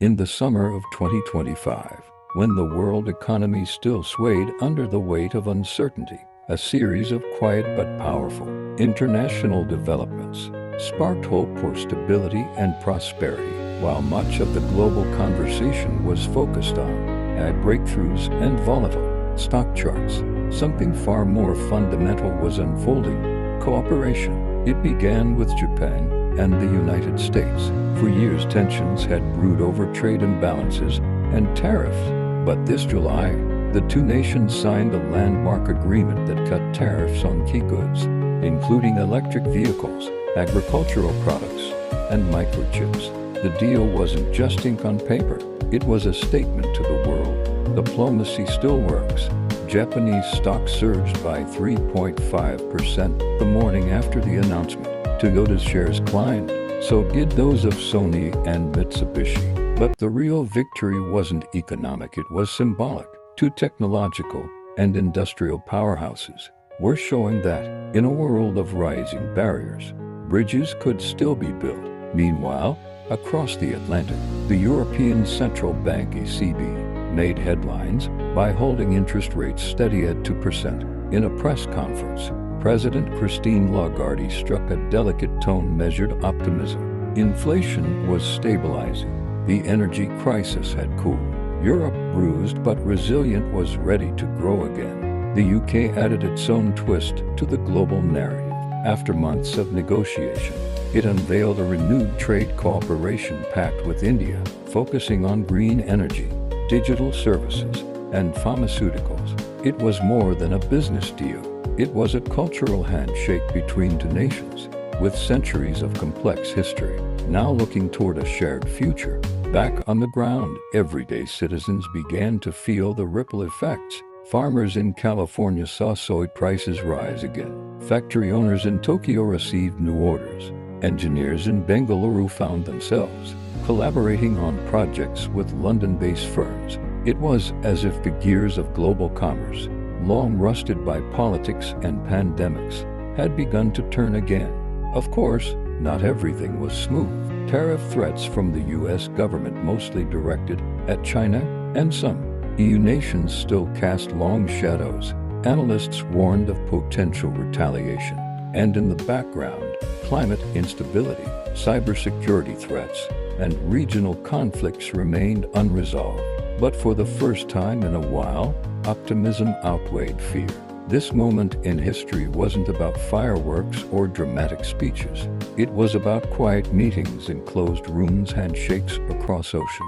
In the summer of 2025, when the world economy still swayed under the weight of uncertainty, a series of quiet but powerful international developments sparked hope for stability and prosperity. While much of the global conversation was focused on AI breakthroughs and volatile stock charts, something far more fundamental was unfolding: cooperation. It began with Japan and the United States. For years, tensions had brewed over trade imbalances and tariffs, but this July, the two nations signed a landmark agreement that cut tariffs on key goods, including electric vehicles, agricultural products, and microchips. The deal wasn't just ink on paper, it was a statement to the world: diplomacy still works. Japanese stocks surged by 3.5% the morning after the announcement. Toyota's shares climbed, so did those of Sony and Mitsubishi. But the real victory wasn't economic, it was symbolic. Two technological and industrial powerhouses were showing that, in a world of rising barriers, bridges could still be built. Meanwhile, across the Atlantic, the European Central Bank (ECB) made headlines by holding interest rates steady at 2%. In a press conference, President Christine Lagarde struck a delicate tone: measured optimism. Inflation was stabilizing. The energy crisis had cooled. Europe, bruised but resilient, was ready to grow again. The UK added its own twist to the global narrative. After months of negotiation, it unveiled a renewed trade cooperation pact with India, focusing on green energy, digital services, and pharmaceuticals. It was more than a business deal. It was a cultural handshake between two nations, with centuries of complex history, now looking toward a shared future. Back on the ground, everyday citizens began to feel the ripple effects. Farmers in California saw soy prices rise again. Factory owners in Tokyo received new orders. Engineers in Bengaluru found themselves collaborating on projects with London-based firms. It was as if the gears of global commerce, long rusted by politics and pandemics, had begun to turn again. Of course, not everything was smooth. Tariff threats from the US government, mostly directed at China and some EU nations, still cast long shadows. Analysts warned of potential retaliation. And in the background, climate instability, cybersecurity threats, and regional conflicts remained unresolved. But for the first time in a while, optimism outweighed fear. This moment in history wasn't about fireworks or dramatic speeches. It was about quiet meetings in closed rooms, handshakes across oceans.